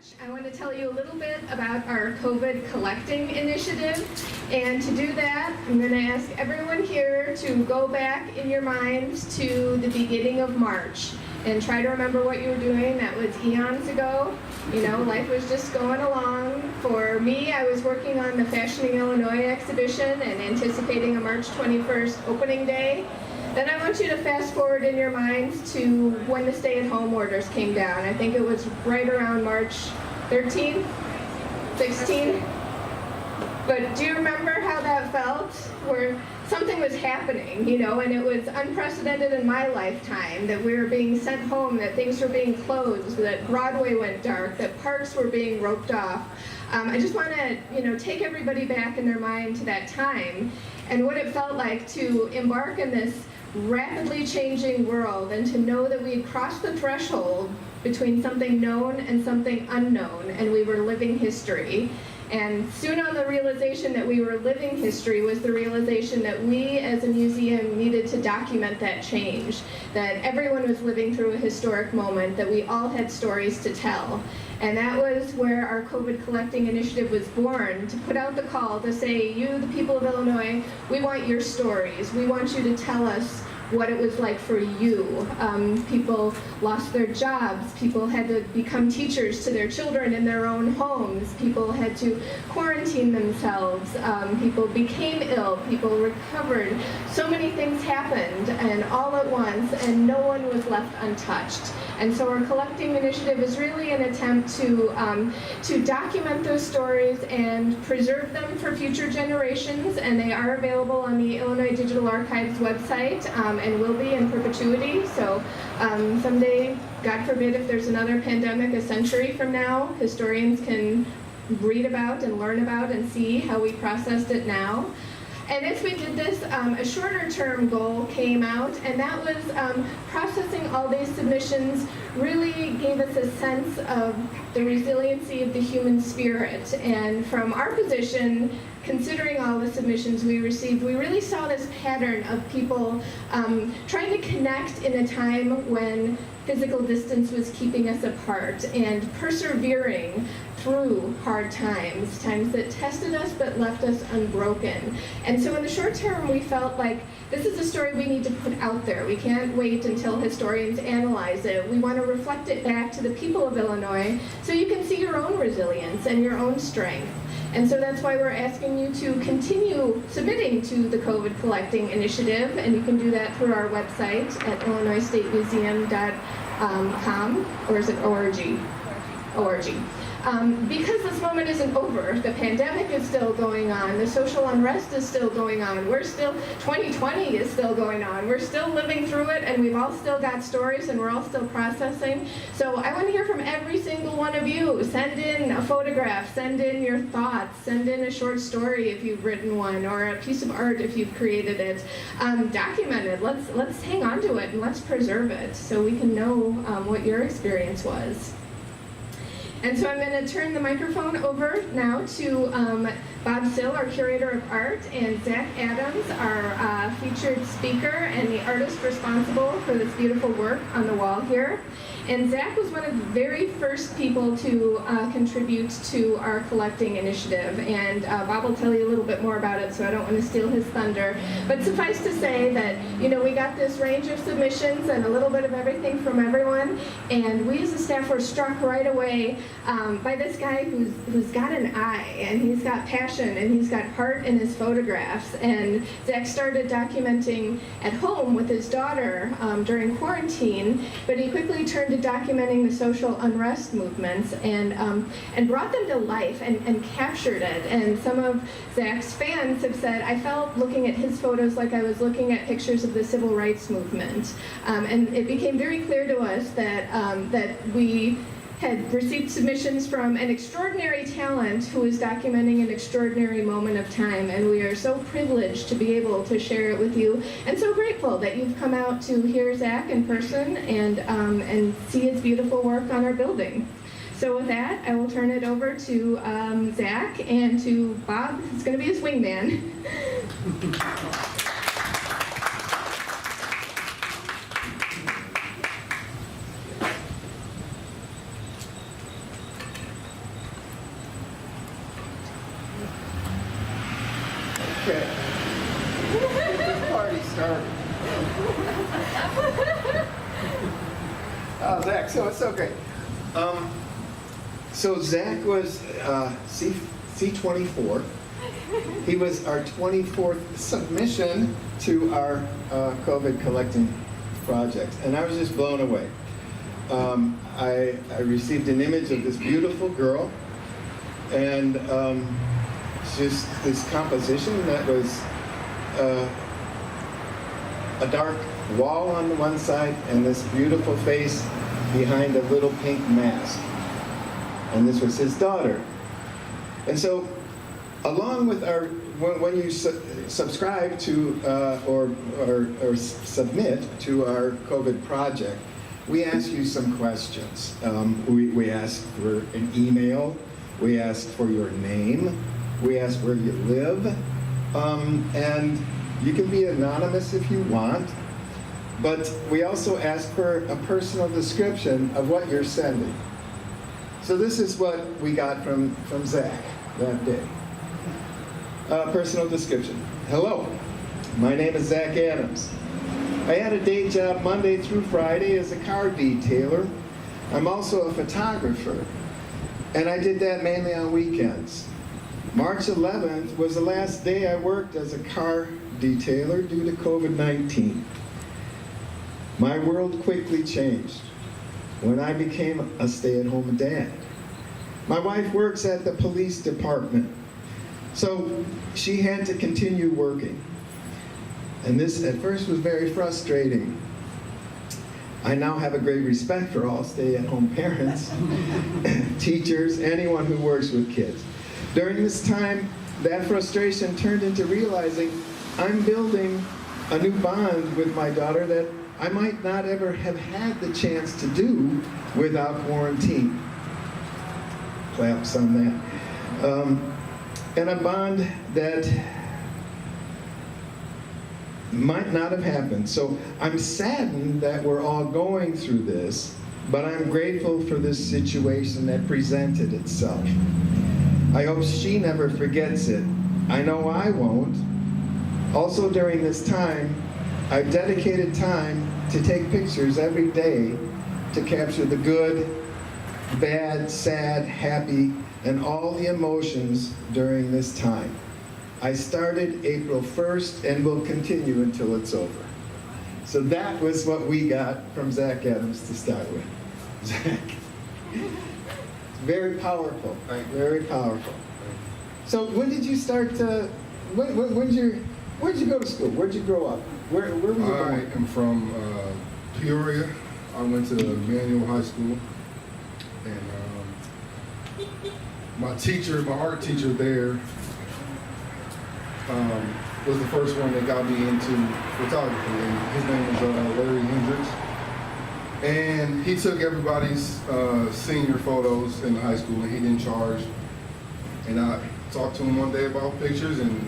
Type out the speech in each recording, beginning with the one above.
I want to tell you a little bit about our COVID collecting initiative. And to do that, I'm going to ask everyone here to go back in your minds to the beginning of March and try to remember what you were doing. That was eons ago. You know, life was just going along. For me, I was working on the Fashioning Illinois exhibition and anticipating a March 21st opening day. Then I want you to fast forward in your minds to when the stay-at-home orders came down. I think it was right around March 13th, 16th. But do you remember how that felt? Where something was happening, you know, and it was unprecedented in my lifetime, that we were being sent home, that things were being closed, that Broadway went dark, that parks were being roped off. I just want to, you know, take everybody back in their mind to that time and what it felt like to embark in this rapidly changing world and to know that we had crossed the threshold between something known and something unknown, and we were living history. And soon on the realization that we were living history was the realization that we as a museum needed to document that change, that everyone was living through a historic moment, that we all had stories to tell. And that was where our COVID Collecting Initiative was born, to put out the call to say, you, the people of Illinois, we want your stories. We want you to tell us what it was like for you. People lost their jobs. People had to become teachers to their children in their own homes. People had to quarantine themselves. People became ill. People recovered. So many things happened, and all at once, and no one was left untouched. And so our collecting initiative is really an attempt to document those stories and preserve them for future generations, and they are available on the Illinois Digital Archives website, and will be in perpetuity. So someday, God forbid, if there's another pandemic a century from now, historians can read about and learn about and see how we processed it now. And as we did this, a shorter term goal came out, and that was processing all these submissions really gave us a sense of the resiliency of the human spirit. And from our position, considering all the submissions we received, we really saw this pattern of people trying to connect in a time when physical distance was keeping us apart, and persevering through hard times, times that tested us but left us unbroken. And so in the short term, we felt like this is a story we need to put out there. We can't wait until historians analyze it. We want to reflect it back to the people of Illinois so you can see your own resilience and your own strength. And so that's why we're asking you to continue submitting to the COVID Collecting Initiative, and you can do that through our website at illinoisstatemuseum.com, or is it org? Org. Because this moment isn't over. The pandemic is still going on. The social unrest is still going on. 2020 is still going on. We're still living through it, and we've all still got stories, and we're all still processing. So I want to hear from every single one of you. Send in a photograph, send in your thoughts, send in a short story if you've written one, or a piece of art if you've created it. Document it. Let's hang on to it, and let's preserve it so we can know what your experience was. And so I'm going to turn the microphone over now to Bob Sill, our Curator of Art, and Zach Adams, our featured speaker and the artist responsible for this beautiful work on the wall here. And Zach was one of the very first people to contribute to our collecting initiative. And Bob will tell you a little bit more about it, so I don't want to steal his thunder. But suffice to say that, you know, we got this range of submissions and a little bit of everything from everyone. And we as a staff were struck right away by this guy who's got an eye, and he's got passion, and he's got heart in his photographs. And Zach started documenting at home with his daughter during quarantine, but he quickly turned to documenting the social unrest movements and brought them to life and captured it. And some of Zach's fans have said, I felt looking at his photos like I was looking at pictures of the civil rights movement. And it became very clear to us that we had received submissions from an extraordinary talent who is documenting an extraordinary moment of time, and we are so privileged to be able to share it with you, and so grateful that you've come out to hear Zach in person and see his beautiful work on our building. So with that, I will turn it over to Zach and to Bob, who's going to be his wingman. about Zach, so it's so great. So Zach was C24. He was our 24th submission to our COVID collecting project, and I was just blown away. I received an image of this beautiful girl, and just this composition that was a dark wall on the one side and this beautiful face behind a little pink mask. And this was his daughter. And so, along with our, when you subscribe to or submit to our COVID project, we ask you some questions. We ask for an email, we ask for your name, we ask where you live, and you can be anonymous if you want, but we also ask for a personal description of what you're sending. So this is what we got from Zach that day. Personal description. Hello, my name is Zach Adams. I had a day job Monday through Friday as a car detailer. I'm also a photographer, and I did that mainly on weekends. March 11th was the last day I worked as a car detailer due to COVID-19. My world quickly changed when I became a stay-at-home dad. My wife works at the police department, so she had to continue working. And this at first was very frustrating. I now have a great respect for all stay-at-home parents, teachers, anyone who works with kids. During this time, that frustration turned into realizing I'm building a new bond with my daughter that I might not ever have had the chance to do without quarantine. Claps on that. And a bond that might not have happened. So I'm saddened that we're all going through this, but I'm grateful for this situation that presented itself. I hope she never forgets it. I know I won't. Also during this time, I've dedicated time to take pictures every day to capture the good, bad, sad, happy, and all the emotions during this time. I started April 1st and will continue until it's over. So that was what we got from Zach Adams to start with. Zach. Very powerful, right? Very powerful. So when did you start where'd you go to school? Where'd you grow up? Where were you born? I am from Peoria. I went to Manual High School, and my art teacher there was the first one that got me into photography, and his name was Larry Hendricks. And he took everybody's senior photos in the high school, and he didn't charge. And I talked to him one day about pictures, and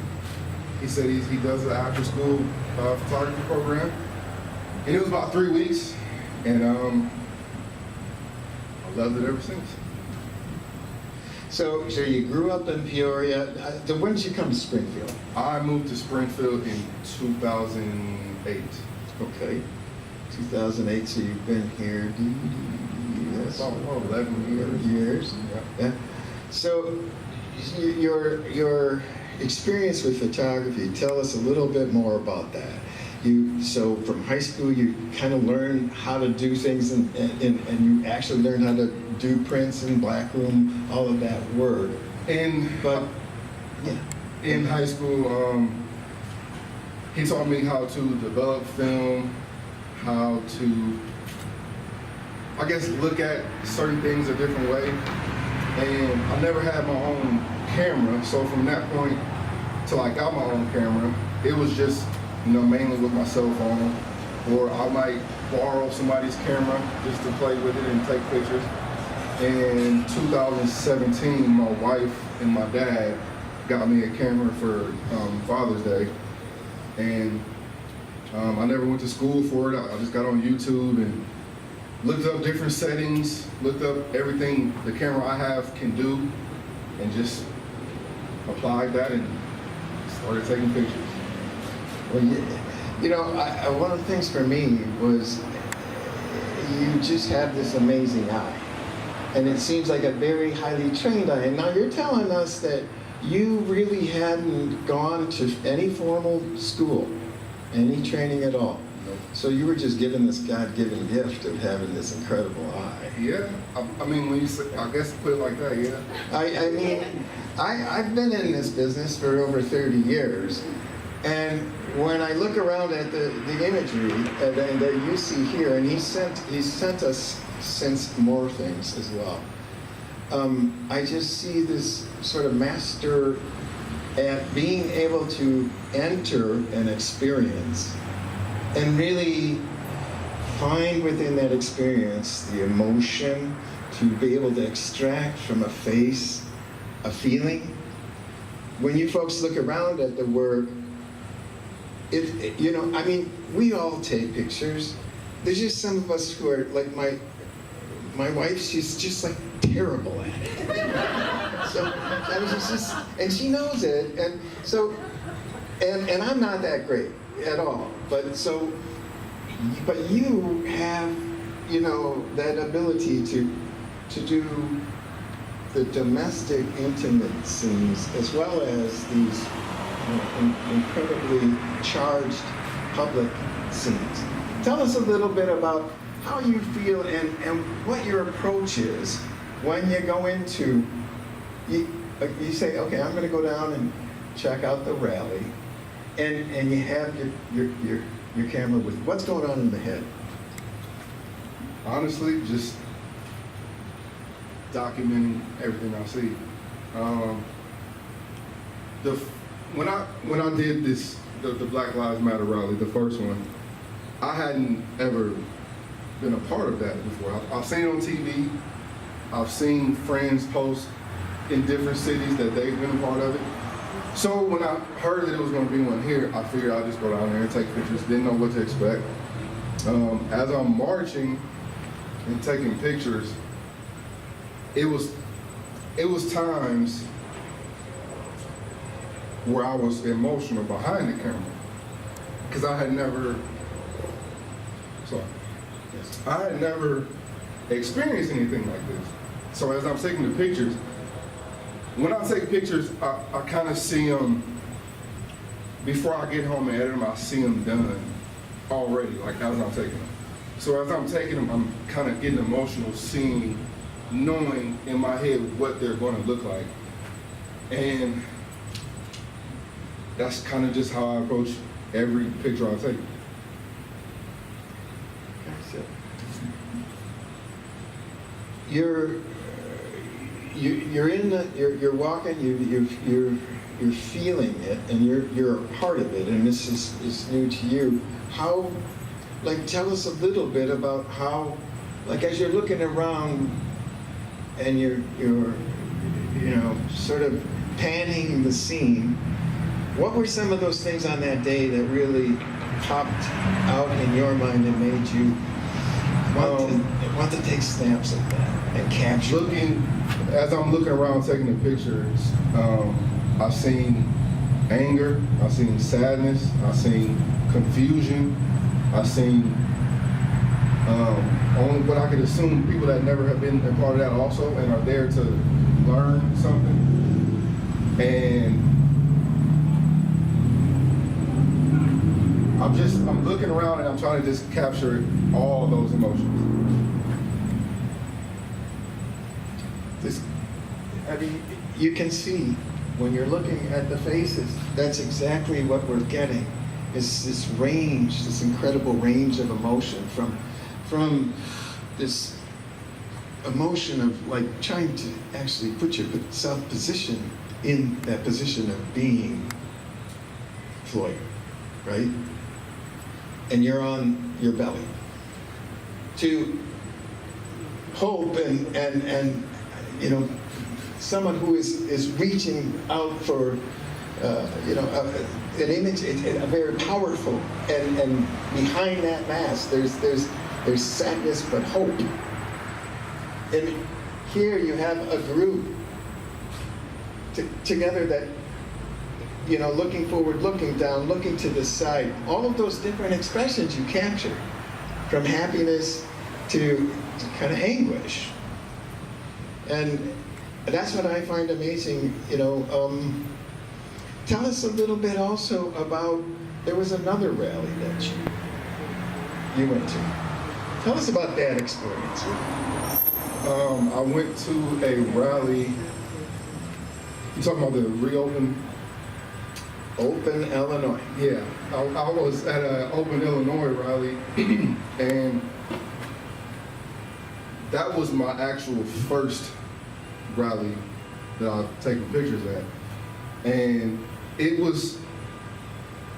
he said he does an after-school photography program. And it was about 3 weeks, and I loved it ever since. So you grew up in Peoria. When did you come to Springfield? I moved to Springfield in 2008. Okay, 2008. So you've been here yes, About 11 years. Yeah. So your experience with photography. Tell us a little bit more about that. So from high school, you kind of learned how to do things, and you actually learned how to do prints and blackroom, all of that work. In high school, he taught me how to develop film, how to, I guess, look at certain things a different way. And I never had my own camera, so from that point till I got my own camera, it was just, mainly with my cell phone, or I might borrow somebody's camera just to play with it and take pictures. In 2017, my wife and my dad got me a camera for Father's Day, and I never went to school for it. I just got on YouTube and looked up different settings, looked up everything the camera I have can do, and just applied that and started taking pictures. Well, one of the things for me was, you just have this amazing eye. And it seems like a very highly trained eye. And now you're telling us that you really hadn't gone to any formal school, any training at all. Nope. So you were just given this God-given gift of having this incredible eye. Yeah, I mean, when you say, I guess put it like that, yeah. I mean, I've been in this business for over 30 years, and when I look around at the imagery that you see here, and he's sent us since more things as well. I just see this sort of master at being able to enter an experience and really find within that experience the emotion, to be able to extract from a face a feeling. When you folks look around at the work, I mean, we all take pictures. There's just some of us who are like my wife, she's just like terrible at it. So I mean, she's just, and she knows it, and so, and I'm not that great at all. But you have, that ability to do the domestic intimate scenes as well as these incredibly charged public scenes. Tell us a little bit about how you feel and what your approach is when you go into, you say, okay, I'm going to go down and check out the rally, and you have your camera with what's going on in the head. Honestly, just documenting everything I see. When I did the Black Lives Matter rally, the first one, I hadn't ever been a part of that before. I've seen it on TV. I've seen friends post in different cities that they've been a part of it. So when I heard that it was going to be one here, I figured I'd just go down there and take pictures. Didn't know what to expect. As I'm marching and taking pictures, it was times where I was emotional behind the camera, because I had never experienced anything like this. So as I'm taking the pictures, when I take pictures, I kind of see them, before I get home and edit them, I see them done already, like as I'm taking them. So as I'm taking them, I'm kind of getting emotional, seeing, knowing in my head what they're going to look like. And that's kind of just how I approach every picture I take. You're you're walking, you're feeling it, and you're a part of it, and this is new to you. How, tell us a little bit about how, as you're looking around and you're sort of panning the scene, what were some of those things on that day that really popped out in your mind and made you want to take snaps of that and capture? As I'm looking around taking the pictures, I've seen anger, I've seen sadness, I've seen confusion, I've seen only what I could assume people that never have been a part of that also and are there to learn something. And I'm looking around and I'm trying to just capture all those emotions. You can see when you're looking at the faces, that's exactly what we're getting, is this range, this incredible range of emotion from this emotion of trying to actually put yourself position in that position of being Floyd, right? And you're on your belly. To hope and someone who is reaching out for an image, a very powerful, and behind that mask there's sadness but hope. And here you have a group together that, looking forward, looking down, looking to the side, all of those different expressions you capture, from happiness to kind of anguish. And that's what I find amazing, you know. Tell us a little bit also about, there was another rally that you went to. Tell us about that experience. I went to a rally. You talking about the reopen? Open Illinois. Yeah, I was at an Open Illinois rally, and that was my actual first rally that I've taken pictures at. And it was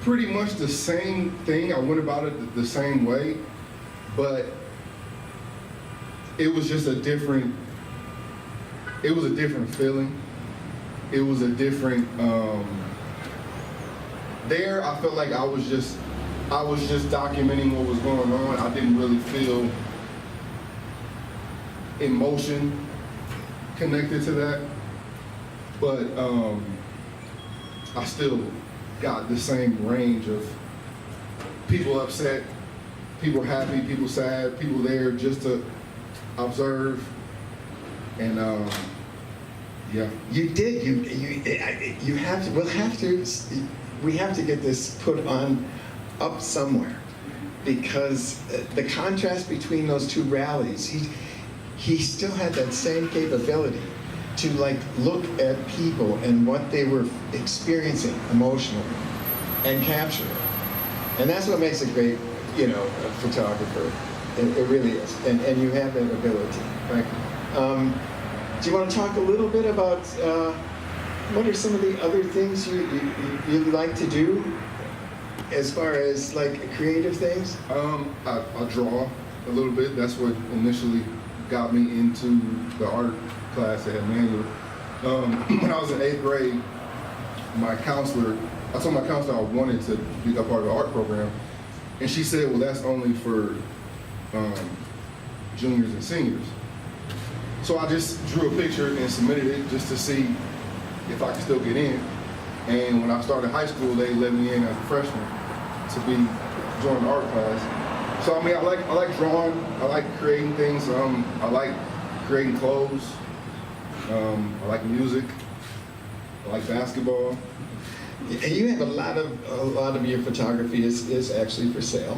pretty much the same thing. I went about it the same way, but it was just a different feeling. It was a different, there I felt like I was just documenting what was going on. I didn't really feel emotion connected to that, but I still got the same range of people upset, people happy, people sad, people there just to observe, and yeah. You did. You have to. We have to get this put on up somewhere, because the contrast between those two rallies, he still had that same capability to like look at people and what they were experiencing emotionally and capture it. And that's what makes a great, you know, a photographer. It really is. And you have that ability. Right? Do you want to talk a little bit about what are some of the other things you like to do as far as like creative things? I draw a little bit. That's what initially got me into the art class at Manual. When I was in 8th grade, I told my counselor I wanted to be a part of the art program, and she said, well, that's only for juniors and seniors. So I just drew a picture and submitted it just to see if I could still get in. And when I started high school, they let me in as a freshman to join the art class. So I mean, I like drawing, I like creating things, I like creating clothes, I like music, I like basketball. And you have a lot of your photography is actually for sale.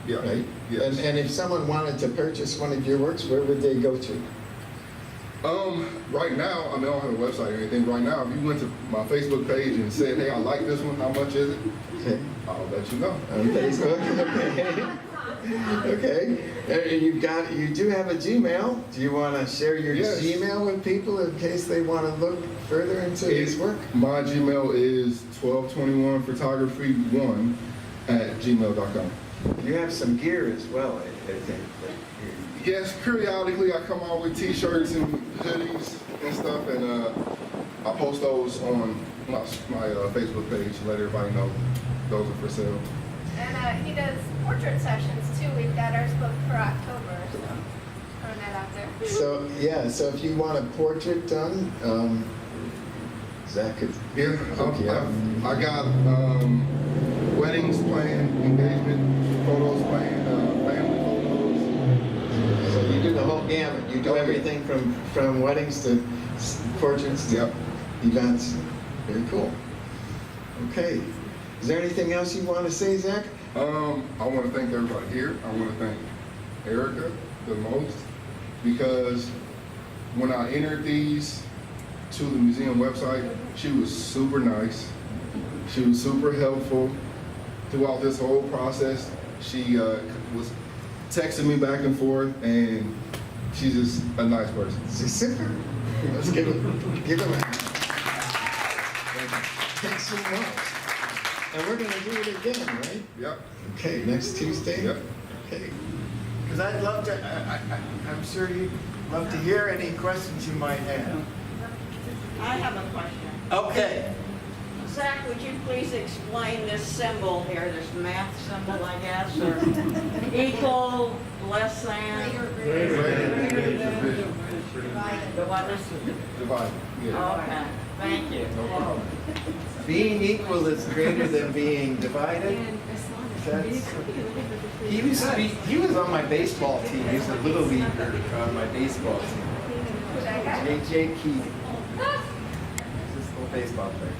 Yeah. Right? Yes. And if someone wanted to purchase one of your works, where would they go to? Right now, I mean, I don't have a website or anything. Right now, if you went to my Facebook page and said, hey, I like this one, how much is it? Okay. I'll let you know. On Facebook. Okay. And you do have a Gmail. Do you want to share your Yes. Gmail with people in case they want to look further into his work? My Gmail is 1221photography1@gmail.com. You have some gear as well, I think. Yes, periodically I come out with t-shirts and hoodies and stuff, and I post those on my Facebook page to let everybody know those are for sale. And he does portrait sessions too. We've got ours booked for October, so throwing that out there. So yeah, so if you want a portrait done, Zach could Yeah, hook you up. I got weddings planned, engagement photos planned, family photos. So you do the whole gamut. You do Okay. everything from weddings to portraits to Yep. events. Very cool. Okay. Is there anything else you want to say, Zach? I want to thank everybody here. I want to thank Erica the most, because when I entered these to the museum website, she was super nice. She was super helpful throughout this whole process. She was texting me back and forth, and she's just a nice person. Super. Let's give him a hand. Thanks so much. And we're going to do it again, right? Yep. Okay, next Tuesday? Yep. Okay. Because I'd love to, I'm sure you'd love to hear any questions you might have. I have a question. Okay. Zach, would you please explain this symbol here, this math symbol, I guess, or equal, less than? The what is it? Divide. Yeah. Okay, thank you. Being equal is greater than being divided. He was on my baseball team. He was a little leaguer on my baseball team. Who's that guy? J.J. Keith. This little baseball player.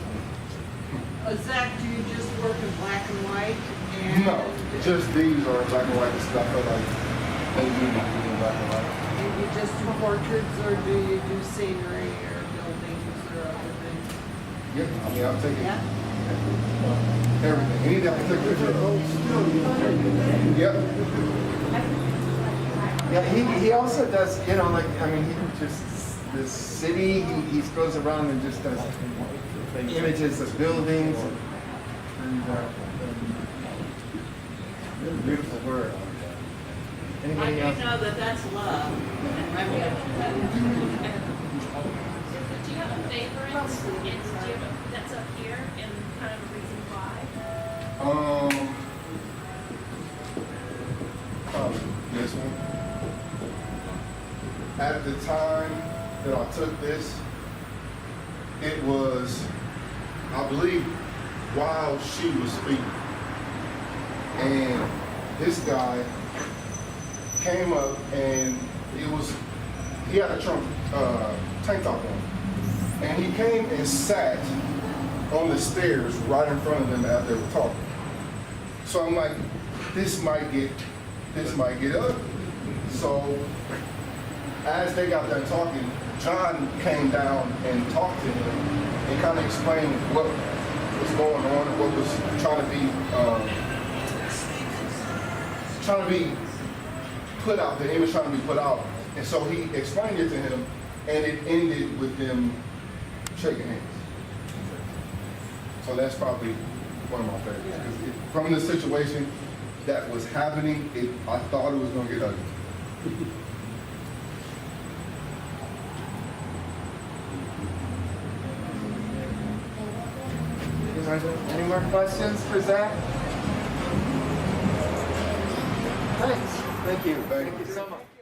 Zach, do you just work in black and white? And No, just these are black and white stuff. I feel like they need to be in black and white. Do you just do portraits or do you do scenery or buildings or other things? Yeah, I mean, I'm taking Yeah? everything. Anything I can take a picture of. Yep. Yeah, he also does, you know, like, I mean, he just, the city, he goes around and just does images of buildings. And, beautiful work. I Anybody do else? know that that's love. Do you have a favorite? And do you have a, that's up here and kind of a reason why? Probably this one. At the time that I took this, it was, I believe, while she was speaking. And this guy came up and he had a Trump tank top on. And he came and sat on the stairs right in front of them as they were talking. So I'm like, this might get ugly. So as they got done talking, John came down and talked to him and kind of explained what was going on and what was trying to be put out, the image trying to be put out. And so he explained it to him, and it ended with them shaking hands. So that's probably one of my favorites. 'Cause from the situation that was happening, I thought it was going to get ugly. Any more questions for Zach? Thanks. Thank you. Thank you so much.